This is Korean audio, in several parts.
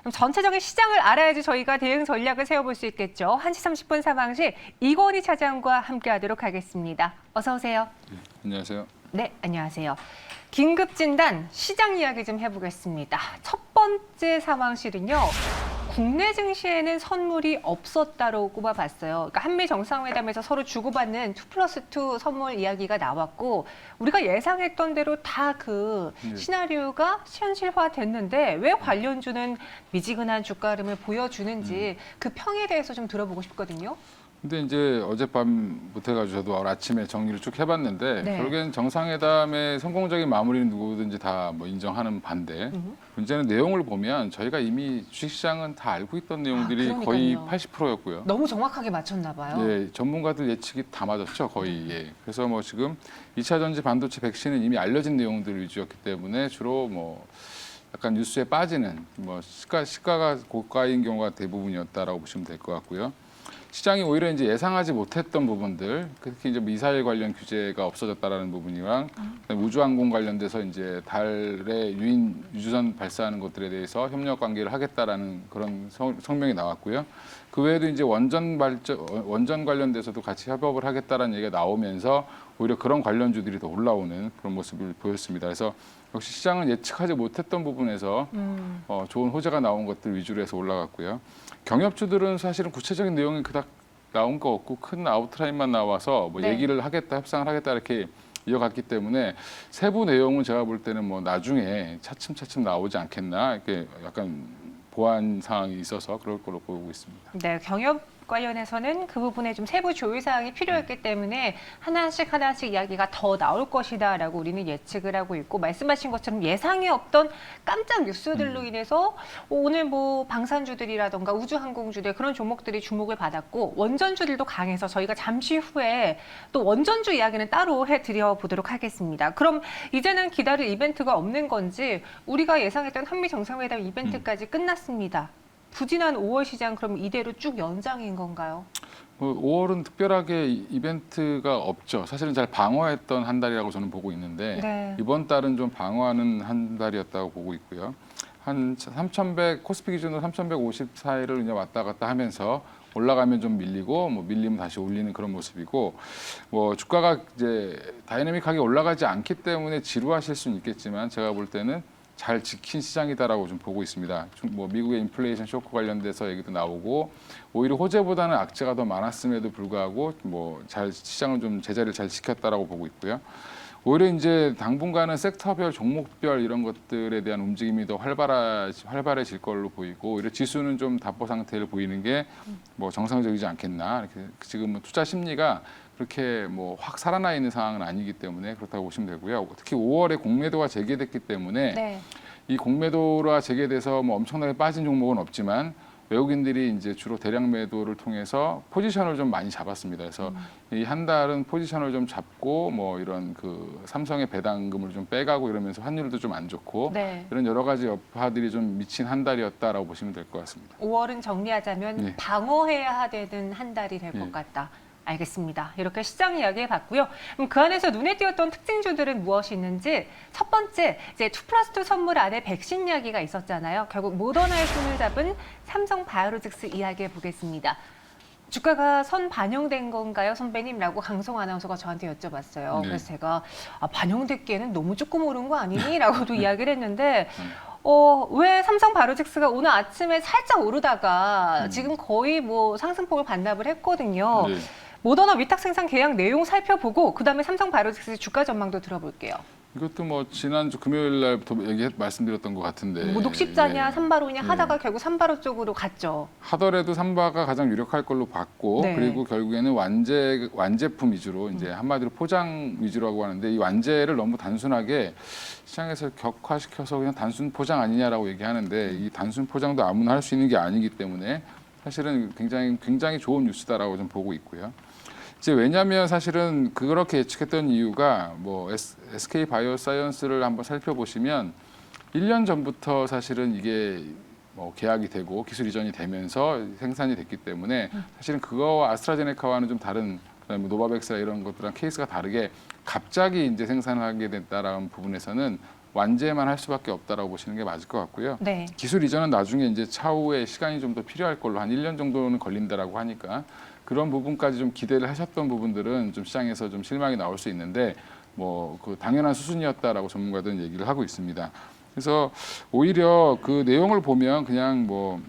그럼 전체적인 시장을 알아야지 저희가 대응 전략을 세워볼 수 있겠죠. 1시 30분 상황실 이건희 차장과 함께하도록 하겠습니다. 어서 오세요. 안녕하세요. 네, 안녕하세요. 긴급 진단 시장 이야기 좀 해보겠습니다. 첫 번째 상황실은요. 국내 증시에는 선물이 없었다로 꼽아봤어요. 그러니까 한미 정상회담에서 서로 주고받는 2+2 선물 이야기가 나왔고 우리가 예상했던 대로 다 그 시나리오가 현실화됐는데 왜 관련주는 미지근한 주가 흐름을 보여주는지 그 평에 대해서 좀 들어보고 싶거든요. 근데 이제 어젯밤부터 해가지고 저도 오늘 아침에 정리를 쭉 해봤는데 네. 결국엔 정상회담의 성공적인 마무리는 누구든지 다 뭐 인정하는 반대. 문제는 내용을 보면 저희가 이미 주식시장은 다 알고 있던 내용들이 거의 그러니까요. 80%였고요. 너무 정확하게 맞췄나 봐요. 예, 전문가들 예측이 다 맞았죠, 거의. 예. 그래서 뭐 지금 2차 전지 반도체 백신은 이미 알려진 내용들 위주였기 때문에 주로 뭐 약간 뉴스에 빠지는 뭐 시가가 고가인 경우가 대부분이었다라고 보시면 될 것 같고요. 시장이 오히려 이제 예상하지 못했던 부분들, 특히 이제 미사일 관련 규제가 없어졌다라는 부분이랑 우주항공 관련돼서 이제 달에 유인 유주선 발사하는 것들에 대해서 협력 관계를 하겠다라는 그런 성명이 나왔고요. 그 외에도 이제 원전 관련돼서도 같이 협업을 하겠다라는 얘기가 나오면서 오히려 그런 관련주들이 더 올라오는 그런 모습을 보였습니다. 그래서 역시 시장은 예측하지 못했던 부분에서 좋은 호재가 나온 것들 위주로 해서 올라갔고요. 경협주들은 사실은 구체적인 내용이 그닥 나온 거 없고 큰 아웃라인만 나와서 뭐 네. 얘기를 하겠다, 협상을 하겠다 이렇게 이어갔기 때문에 세부 내용은 제가 볼 때는 뭐 나중에 차츰차츰 나오지 않겠나 이렇게 약간 보완 사항이 있어서 그럴 거로 보고 있습니다. 네, 경협 관련해서는 그 부분에 좀 세부 조율 사항이 필요했기 때문에 하나씩 이야기가 더 나올 것이다라고 우리는 예측을 하고 있고 말씀하신 것처럼 예상이 없던 깜짝 뉴스들로 인해서 오늘 뭐 방산주들이라던가 우주항공주들 그런 종목들이 주목을 받았고 원전주들도 강해서 저희가 잠시 후에 또 원전주 이야기는 따로 해드려 보도록 하겠습니다. 그럼 이제는 기다릴 이벤트가 없는 건지 우리가 예상했던 한미 정상회담 이벤트까지 끝났습니다. 부진한 5월 시장 그럼 이대로 쭉 연장인 건가요? 5월은 특별하게 이벤트가 없죠. 사실은 잘 방어했던 한 달이라고 저는 보고 있는데 네. 이번 달은 좀 방어하는 한 달이었다고 보고 있고요. 한 3,100 코스피 기준으로 3,154일을 이제 왔다 갔다 하면서 올라가면 좀 밀리고 뭐 밀리면 다시 올리는 그런 모습이고 뭐 주가가 이제 다이내믹하게 올라가지 않기 때문에 지루하실 수는 있겠지만 제가 볼 때는 잘 지킨 시장이다라고 좀 보고 있습니다. 뭐 미국의 인플레이션 쇼크 관련돼서 얘기도 나오고 오히려 호재보다는 악재가 더 많았음에도 불구하고 뭐 잘 시장을 좀 제자리를 잘 지켰다라고 보고 있고요. 오히려 이제 당분간은 섹터별, 종목별 이런 것들에 대한 움직임이 더 활발해질 걸로 보이고 오히려 지수는 좀 답보 상태를 보이는 게 뭐 정상적이지 않겠나. 이렇게 지금 뭐 투자 심리가 그렇게 뭐 확 살아나 있는 상황은 아니기 때문에 그렇다고 보시면 되고요. 특히 5월에 공매도가 재개됐기 때문에 네. 이 공매도가 재개돼서 뭐 엄청나게 빠진 종목은 없지만 외국인들이 이제 주로 대량 매도를 통해서 포지션을 좀 많이 잡았습니다. 그래서 이 한 달은 포지션을 좀 잡고 뭐 이런 그 삼성의 배당금을 좀 빼가고 이러면서 환율도 좀 안 좋고 네. 이런 여러 가지 여파들이 좀 미친 한 달이었다라고 보시면 될 것 같습니다. 5월은 정리하자면 예. 방어해야 되는 한 달이 될 것 예. 같다. 알겠습니다. 이렇게 시장 이야기 해봤고요. 그럼 그 안에서 눈에 띄었던 특징주들은 무엇이 있는지 첫 번째, 이제 2+2 선물 안에 백신 이야기가 있었잖아요. 결국 모더나의 손을 잡은 삼성 바이오로직스 이야기 해보겠습니다. 주가가 선 반영된 건가요, 선배님?라고 강성 아나운서가 저한테 여쭤봤어요. 네. 그래서 제가 반영됐기에는 너무 조금 오른 거 아니니? 라고도 이야기를 했는데 왜 삼성 바이오로직스가 오늘 아침에 살짝 오르다가 지금 거의 뭐 상승폭을 반납을 했거든요. 네. 모더나 위탁 생산 계약 내용 살펴보고 그다음에 삼성 바이오로직스 주가 전망도 들어볼게요. 이것도 뭐 지난주 금요일 날부터 말씀드렸던 것 같은데 뭐 녹십자냐 예. 삼바로냐 하다가 예. 결국 삼바로 쪽으로 갔죠. 하더라도 삼바가 가장 유력할 걸로 봤고 네. 그리고 결국에는 완제품 위주로 이제 한마디로 포장 위주라고 하는데 이 완제를 너무 단순하게 시장에서 격화시켜서 그냥 단순 포장 아니냐라고 얘기하는데 이 단순 포장도 아무나 할 수 있는 게 아니기 때문에 사실은 굉장히 좋은 뉴스다라고 좀 보고 있고요. 이제 왜냐하면 사실은 그렇게 예측했던 이유가 뭐 SK 바이오사이언스를 한번 살펴보시면 1년 전부터 사실은 이게 뭐 계약이 되고 기술 이전이 되면서 생산이 됐기 때문에 사실은 그거와 아스트라제네카와는 좀 다른 그다음에 노바백스나 이런 것들랑 케이스가 다르게 갑자기 이제 생산을 하게 됐다라는 부분에서는 완제만 할 수밖에 없다라고 보시는 게 맞을 것 같고요. 네. 기술 이전은 나중에 이제 차후에 시간이 좀 더 필요할 걸로 한 1년 정도는 걸린다라고 하니까 그런 부분까지 좀 기대를 하셨던 부분들은 좀 시장에서 좀 실망이 나올 수 있는데 뭐 그 당연한 수순이었다라고 전문가들은 얘기를 하고 있습니다. 그래서 오히려 그 내용을 보면 그냥 뭐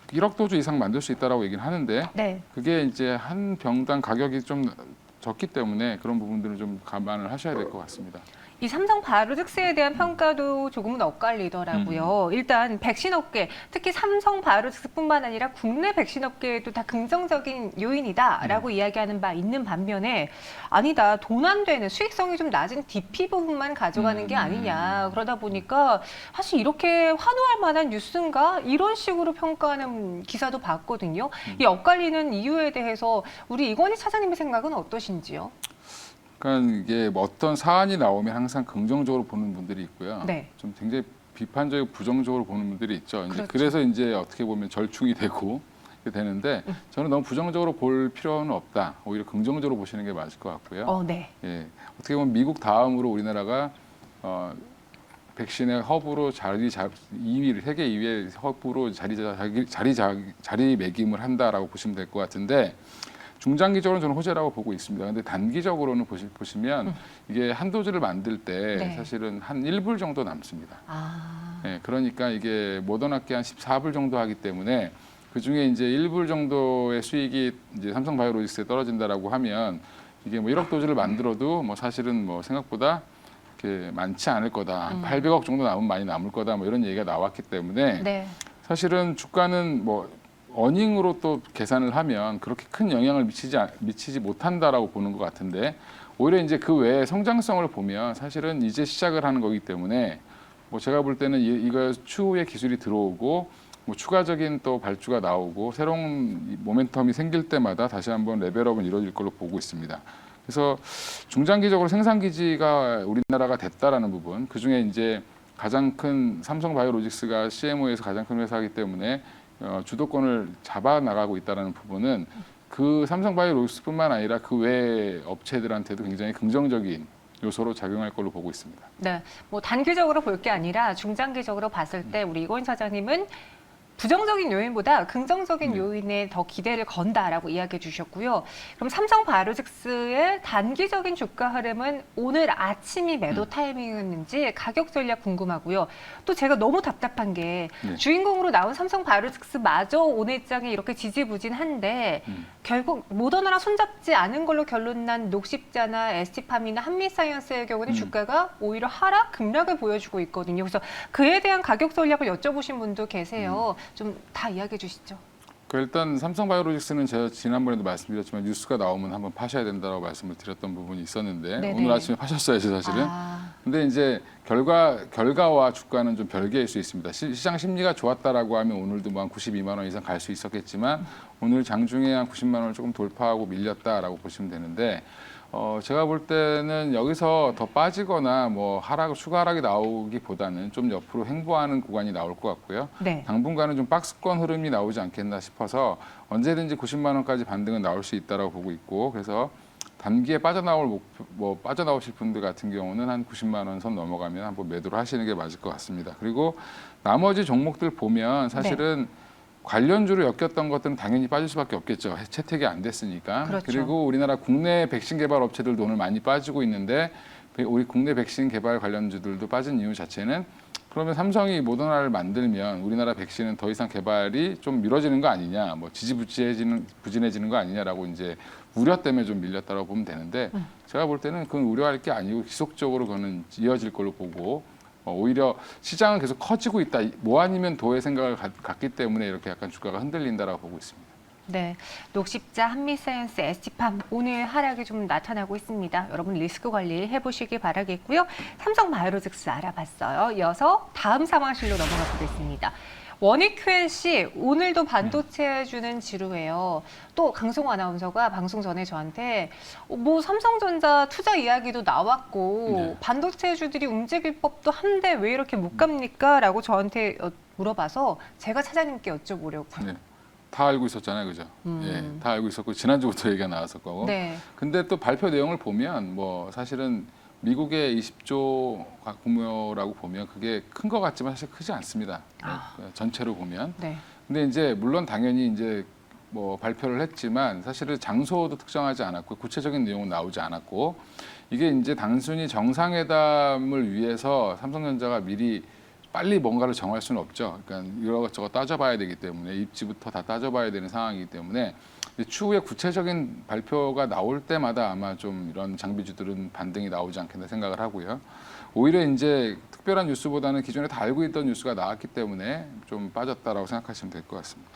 1억 도주 이상 만들 수 있다라고 얘기를 하는데 네. 그게 이제 한 병당 가격이 좀 적기 때문에 그런 부분들을 좀 감안을 하셔야 될 것 같습니다. 이 삼성 바이오로직스에 대한 평가도 조금은 엇갈리더라고요. 일단 백신 업계, 특히 삼성 바이오로직스뿐만 아니라 국내 백신 업계에도 다 긍정적인 요인이다라고 이야기하는 바 있는 반면에 아니다, 돈 안 되는 수익성이 좀 낮은 DP 부분만 가져가는 게 아니냐. 그러다 보니까 사실 이렇게 환호할 만한 뉴스인가? 이런 식으로 평가하는 기사도 봤거든요. 이 엇갈리는 이유에 대해서 우리 이건희 차장님의 생각은 어떠신지요? 그러니까 이게 뭐 어떤 사안이 나오면 항상 긍정적으로 보는 분들이 있고요. 네. 좀 굉장히 비판적이고 부정적으로 보는 분들이 있죠. 이제 그렇죠. 그래서 이제 어떻게 보면 절충이 되고 이렇게 되는데 저는 너무 부정적으로 볼 필요는 없다. 오히려 긍정적으로 보시는 게 맞을 것 같고요. 네. 예, 어떻게 보면 미국 다음으로 우리나라가 백신의 허브로 2위를 세계 2위의 허브로 자리매김을 한다라고 보시면 될 것 같은데 중장기적으로는 저는 호재라고 보고 있습니다. 근데 단기적으로는 보시면 이게 한 도즈를 만들 때 네. 사실은 한 1불 정도 남습니다. 아. 예, 그러니까 이게 모더나께 한 14불 정도 하기 때문에 그 중에 이제 1불 정도의 수익이 이제 삼성 바이오로직스에 떨어진다라고 하면 이게 뭐 1억 도즈를 만들어도 뭐 사실은 뭐 생각보다 이렇게 많지 않을 거다. 800억 정도 남으면 많이 남을 거다. 뭐 이런 얘기가 나왔기 때문에 네. 사실은 주가는 뭐 어닝으로 또 계산을 하면 그렇게 큰 영향을 미치지 못한다라고 보는 것 같은데 오히려 이제 그 외에 성장성을 보면 사실은 이제 시작을 하는 거기 때문에 뭐 제가 볼 때는 이거 추후에 기술이 들어오고 뭐 추가적인 또 발주가 나오고 새로운 모멘텀이 생길 때마다 다시 한번 레벨업은 이루어질 걸로 보고 있습니다. 그래서 중장기적으로 생산 기지가 우리나라가 됐다라는 부분, 그 중에 이제 가장 큰 삼성 바이오로직스가 CMO에서 가장 큰 회사이기 때문에 주도권을 잡아 나가고 있다는 부분은 그 삼성 바이오로직스뿐만 아니라 그 외 업체들한테도 굉장히 긍정적인 요소로 작용할 걸로 보고 있습니다. 네, 뭐 단기적으로 볼 게 아니라 중장기적으로 봤을 때 우리 이건희 차장님은 부정적인 요인보다 긍정적인 요인에 더 기대를 건다라고 이야기해 주셨고요. 그럼 삼성 바이오로직스의 단기적인 주가 흐름은 오늘 아침이 매도 타이밍이었는지 가격 전략 궁금하고요. 또 제가 너무 답답한 게 네. 주인공으로 나온 삼성 바이오로직스마저 오늘장에 이렇게 지지부진한데 결국 모더나랑 손잡지 않은 걸로 결론난 녹십자나 ST팜이나 한미사이언스의 경우는 주가가 오히려 하락, 급락을 보여주고 있거든요. 그래서 그에 대한 가격 전략을 여쭤보신 분도 계세요. 좀 다 이야기해 주시죠. 일단 삼성 바이오로직스는 제가 지난번에도 말씀드렸지만 뉴스가 나오면 한번 파셔야 된다고 말씀을 드렸던 부분이 있었는데 네네. 오늘 아침에 파셨어야죠 사실은. 아, 근데 이제 결과와 주가는 좀 별개일 수 있습니다. 시장 심리가 좋았다라고 하면 오늘도 뭐 한 92만 원 이상 갈 수 있었겠지만 오늘 장중에 한 90만 원을 조금 돌파하고 밀렸다라고 보시면 되는데 제가 볼 때는 여기서 더 빠지거나 뭐 추가 하락이 나오기보다는 좀 옆으로 횡보하는 구간이 나올 것 같고요. 네. 당분간은 좀 박스권 흐름이 나오지 않겠나 싶어서 언제든지 90만 원까지 반등은 나올 수 있다라고 보고 있고 그래서 단기에 빠져나오실 분들 같은 경우는 한 90만 원 선 넘어가면 한번 매도를 하시는 게 맞을 것 같습니다. 그리고 나머지 종목들 보면 사실은 관련주로 엮였던 것들은 당연히 빠질 수밖에 없겠죠. 채택이 안 됐으니까. 그렇죠. 그리고 우리나라 국내 백신 개발 업체들도 오늘 많이 빠지고 있는데 우리 국내 백신 개발 관련주들도 빠진 이유 자체는 그러면 삼성이 모더나를 만들면 우리나라 백신은 더 이상 개발이 좀 미뤄지는 거 아니냐, 뭐 부진해지는 거 아니냐라고 이제 우려 때문에 좀 밀렸다고 보면 되는데 제가 볼 때는 그건 우려할 게 아니고 지속적으로 그거는 이어질 걸로 보고 오히려 시장은 계속 커지고 있다. 뭐 아니면 도의 생각을 갖기 때문에 이렇게 약간 주가가 흔들린다라고 보고 있습니다. 네, 녹십자, 한미사이언스, ST팜 오늘 하락이 좀 나타나고 있습니다. 여러분 리스크 관리 해보시기 바라겠고요. 삼성 바이오로직스 알아봤어요. 이어서 다음 상황실로 넘어가 보겠습니다. 원익 QNC 오늘도 반도체 주는 지루해요. 또 강승호 아나운서가 방송 전에 저한테 뭐 삼성전자 투자 이야기도 나왔고 네. 반도체 주들이 움직일 법도 한데 왜 이렇게 못 갑니까? 라고 저한테 물어봐서 제가 차장님께 여쭤보려고요. 네. 다 알고 있었잖아요, 그죠? 예, 다 알고 있었고 지난주부터 얘기가 나왔을 거고. 네. 근데 또 발표 내용을 보면 뭐 사실은 미국의 20조 규모라고 보면 그게 큰 것 같지만 사실 크지 않습니다. 전체로 보면. 네. 근데 이제 물론 당연히 이제 뭐 발표를 했지만 사실은 장소도 특정하지 않았고 구체적인 내용은 나오지 않았고 이게 이제 단순히 정상회담을 위해서 삼성전자가 미리 빨리 뭔가를 정할 수는 없죠. 그러니까 이것저것 따져봐야 되기 때문에 입지부터 다 따져봐야 되는 상황이기 때문에 추후에 구체적인 발표가 나올 때마다 아마 좀 이런 장비주들은 반등이 나오지 않겠나 생각을 하고요. 오히려 이제 특별한 뉴스보다는 기존에 다 알고 있던 뉴스가 나왔기 때문에 좀 빠졌다라고 생각하시면 될 것 같습니다.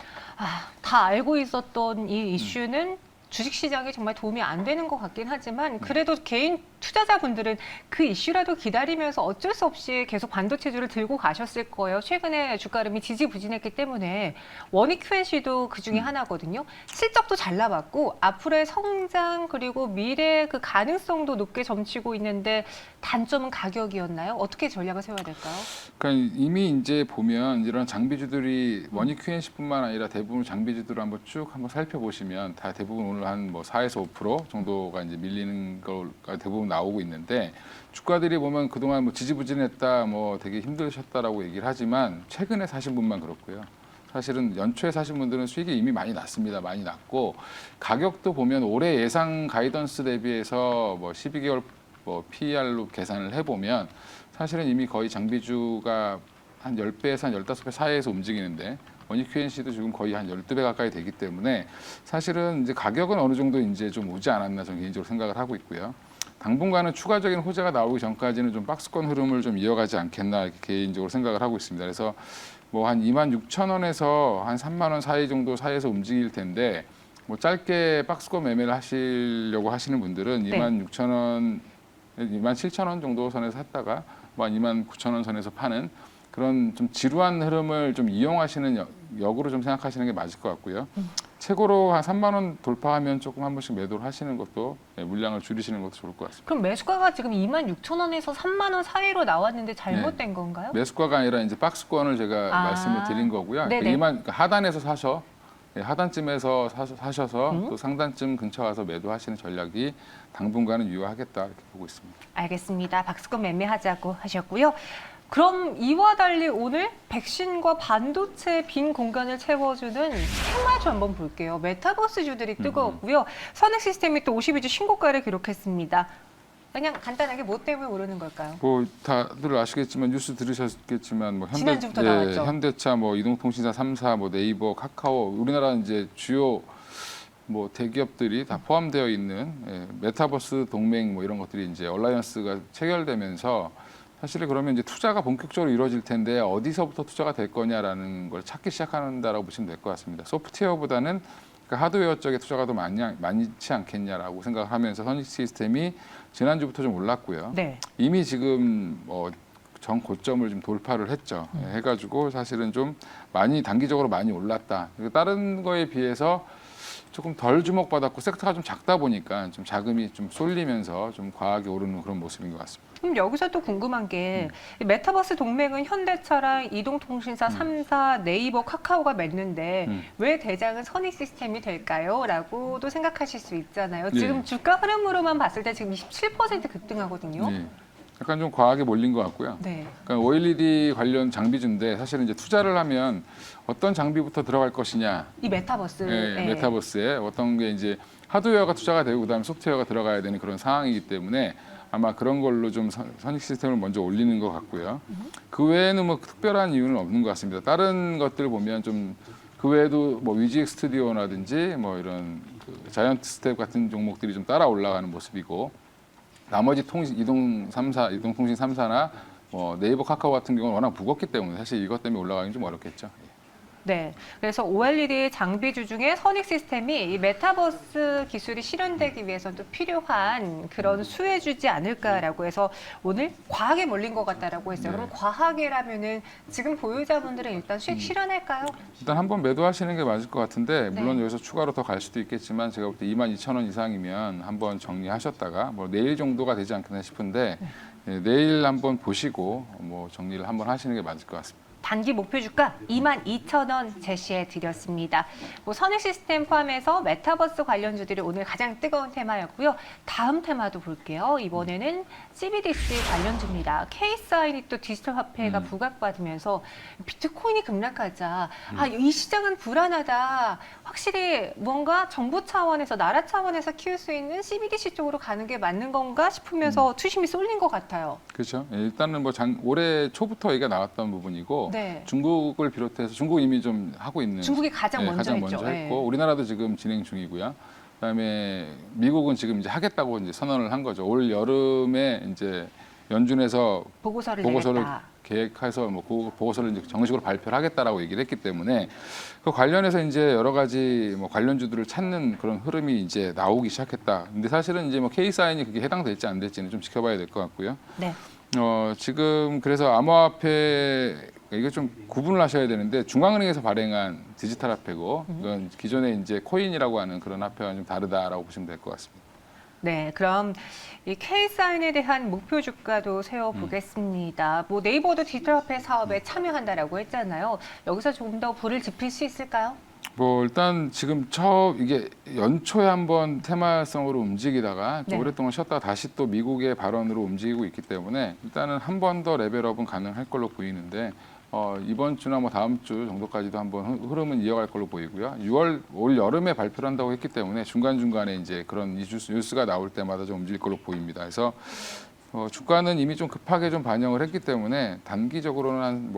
다 알고 있었던 이 이슈는 주식시장에 정말 도움이 안 되는 것 같긴 하지만 그래도 개인 투자자분들은 그 이슈라도 기다리면서 어쩔 수 없이 계속 반도체주를 들고 가셨을 거예요. 최근에 주가 흐름이 지지부진했기 때문에 원익 QNC도 그 중에 하나거든요. 실적도 잘 나왔고 앞으로의 성장 그리고 미래의 그 가능성도 높게 점치고 있는데 단점은 가격이었나요? 어떻게 전략을 세워야 될까요? 그러니까 이미 이제 보면 이런 장비주들이 원익 QNC뿐만 아니라 대부분 장비주들을 한번 쭉 한번 살펴보시면 다 대부분 오늘 한 뭐 4에서 5% 정도가 이제 밀리는 거가 대부분 나오고 있는데 주가들이 보면 그동안 뭐 지지부진했다, 뭐 되게 힘드셨다라고 얘기를 하지만 최근에 사신 분만 그렇고요. 사실은 연초에 사신 분들은 수익이 이미 많이 났습니다. 많이 났고 가격도 보면 올해 예상 가이던스 대비해서 뭐 12개월 뭐 PER로 계산을 해보면 사실은 이미 거의 장비주가 한 10배에서 한 15배 사이에서 움직이는데 원익 QNC도 지금 거의 한 12배 가까이 되기 때문에 사실은 이제 가격은 어느 정도 이제 좀 오지 않았나 저는 개인적으로 생각을 하고 있고요. 당분간은 추가적인 호재가 나오기 전까지는 좀 박스권 흐름을 좀 이어가지 않겠나 이렇게 개인적으로 생각을 하고 있습니다. 그래서 뭐 한 26,000원에서 한 3만 원 사이 정도 사이에서 움직일 텐데 뭐 짧게 박스권 매매를 하시려고 하시는 분들은 네. 26,000원, 27,000원 정도 선에서 샀다가 뭐 한 29,000원 선에서 파는 그런 좀 지루한 흐름을 좀 이용하시는 역으로 좀 생각하시는 게 맞을 것 같고요. 최고로 한 3만 원 돌파하면 조금 한 번씩 매도를 하시는 것도 물량을 줄이시는 것도 좋을 것 같습니다. 그럼 매수가가 지금 26,000원에서 3만 원 사이로 나왔는데 잘못된 건가요? 매수가가 아니라 이제 박스권을 제가 말씀을 드린 거고요. 네네. 그러니까 하단에서 사셔. 하단쯤에서 사셔서 또 상단쯤 근처 가서 매도하시는 전략이 당분간은 유효하겠다 이렇게 보고 있습니다. 알겠습니다. 박스권 매매하자고 하셨고요. 그럼 이와 달리 오늘 백신과 반도체 빈 공간을 채워주는 생활주 한번 볼게요. 메타버스주들이 뜨거웠고요. 선익 시스템이 또 52주 신고가를 기록했습니다. 그냥 간단하게 뭐 때문에 오르는 걸까요? 뭐 다들 아시겠지만 뉴스 들으셨겠지만 뭐 지난주부터 나왔죠. 현대차, 뭐 이동통신사 3사, 뭐 네이버, 카카오 우리나라 이제 주요 뭐 대기업들이 다 포함되어 있는 메타버스 동맹 뭐 이런 것들이 이제 얼라이언스가 체결되면서 사실 그러면 이제 투자가 본격적으로 이루어질 텐데 어디서부터 투자가 될 거냐라는 걸 찾기 시작한다라고 보시면 될 것 같습니다. 소프트웨어보다는 그러니까 하드웨어 쪽에 투자가 더 많지 않겠냐라고 생각을 하면서 선익 시스템이 지난주부터 좀 올랐고요. 네. 이미 지금 전 고점을 좀 돌파를 했죠. 해가지고 사실은 좀 많이 단기적으로 많이 올랐다. 그리고 다른 거에 비해서 조금 덜 주목받았고 섹터가 좀 작다 보니까 좀 자금이 좀 쏠리면서 좀 과하게 오르는 그런 모습인 것 같습니다. 그럼 여기서 또 궁금한 게 이 메타버스 동맹은 현대차랑 이동통신사 3사, 네이버, 카카오가 맺는데 왜 대장은 선익 시스템이 될까요? 라고도 생각하실 수 있잖아요. 네. 지금 주가 흐름으로만 봤을 때 지금 27% 급등하거든요. 네. 약간 좀 과하게 몰린 것 같고요. 네. 그러니까 OLED 관련 장비주인데 사실은 이제 투자를 하면 어떤 장비부터 들어갈 것이냐, 이 메타버스. 메타버스에 어떤 게 이제 하드웨어가 투자가 되고 그다음에 소프트웨어가 들어가야 되는 그런 상황이기 때문에 아마 그런 걸로 좀 선익 시스템을 먼저 올리는 것 같고요. 그 외에는 뭐 특별한 이유는 없는 것 같습니다. 다른 것들 보면 좀 그 외에도 뭐 위지엑 스튜디오라든지 뭐 이런 그 자이언트 스텝 같은 종목들이 좀 따라 올라가는 모습이고 나머지 이동통신 3사나 뭐 네이버, 카카오 같은 경우는 워낙 무겁기 때문에 사실 이것 때문에 올라가기는 좀 어렵겠죠. 네. 그래서 OLED 장비주 중에 선익 시스템이 이 메타버스 기술이 실현되기 위해서 또 필요한 그런 수혜주지 않을까라고 해서 오늘 과하게 몰린 것 같다라고 했어요. 네. 그럼 과하게라면은 지금 보유자분들은 일단 수익 실현할까요? 일단 한번 매도하시는 게 맞을 것 같은데 물론 네. 여기서 추가로 더 갈 수도 있겠지만 제가 볼 때 22,000원 이상이면 한번 정리하셨다가 뭐 내일 정도가 되지 않겠나 싶은데 내일 한번 보시고 뭐 정리를 한번 하시는 게 맞을 것 같습니다. 단기 목표 주가 22,000원 제시해 드렸습니다. 뭐 선행 시스템 포함해서 메타버스 관련주들이 오늘 가장 뜨거운 테마였고요. 다음 테마도 볼게요. 이번에는 CBDC 관련주입니다. K사인이 또 디지털 화폐가 부각받으면서 비트코인이 급락하자 이 시장은 불안하다. 확실히 뭔가 정부 차원에서 나라 차원에서 키울 수 있는 CBDC 쪽으로 가는 게 맞는 건가 싶으면서 투심이 쏠린 것 같아요. 그렇죠. 일단은 뭐 올해 초부터 얘기가 나왔던 부분이고 네. 중국을 비롯해서 중국 이미 좀 하고 있는 중국이 가장 먼저 가장 했죠. 먼저 했고 네. 우리나라도 지금 진행 중이고요. 그다음에 미국은 지금 이제 하겠다고 이제 선언을 한 거죠. 올 여름에 이제 연준에서 보고서를 보고서를 내겠다. 계획해서 뭐 그 보고서를 이제 정식으로 발표를 하겠다라고 얘기를 했기 때문에 그 관련해서 이제 여러 가지 뭐 관련주들을 찾는 그런 흐름이 이제 나오기 시작했다. 근데 사실은 이제 뭐 K사인이 그게 해당될지 안 될지는 좀 지켜봐야 될 것 같고요. 네. 지금 그래서 암호화폐 이게 좀 구분을 하셔야 되는데 중앙은행에서 발행한 디지털 화폐고 이건 기존에 이제 코인이라고 하는 그런 화폐와 좀 다르다라고 보시면 될 것 같습니다. 네, 그럼 이 K사인에 대한 목표 주가도 세워보겠습니다. 뭐 네이버도 디지털 화폐 사업에 참여한다라고 했잖아요. 여기서 조금 더 불을 지필 수 있을까요? 뭐 일단 지금 이게 연초에 한번 테마성으로 움직이다가 좀 네. 오랫동안 쉬었다가 다시 또 미국의 발언으로 움직이고 있기 때문에 일단은 한 번 더 레벨업은 가능할 걸로 보이는데 이번 주나 뭐 다음 주 정도까지도 한번 흐름은 이어갈 걸로 보이고요. 올 여름에 발표를 한다고 했기 때문에 중간중간에 이제 그런 뉴스가 나올 때마다 좀 움직일 걸로 보입니다. 그래서 주가는 이미 좀 급하게 좀 반영을 했기 때문에 단기적으로는 한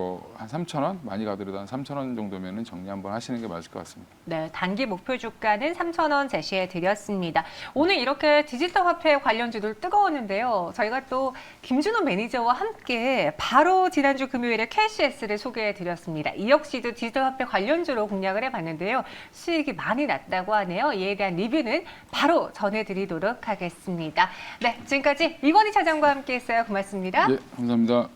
3,000원 많이 가더라도 한 3,000원 정도면은 정리 한번 하시는 게 맞을 것 같습니다. 네, 단기 목표 주가는 3,000원 제시해 드렸습니다. 오늘 이렇게 디지털 화폐 관련주들 뜨거웠는데요. 저희가 또 김준호 매니저와 함께 바로 지난주 금요일에 KCS를 소개해 드렸습니다. 이 역시도 디지털 화폐 관련주로 공략을 해봤는데요. 수익이 많이 났다고 하네요. 이에 대한 리뷰는 바로 전해드리도록 하겠습니다. 네, 지금까지 이건희 차장과 함께했어요. 고맙습니다. 예, 감사합니다.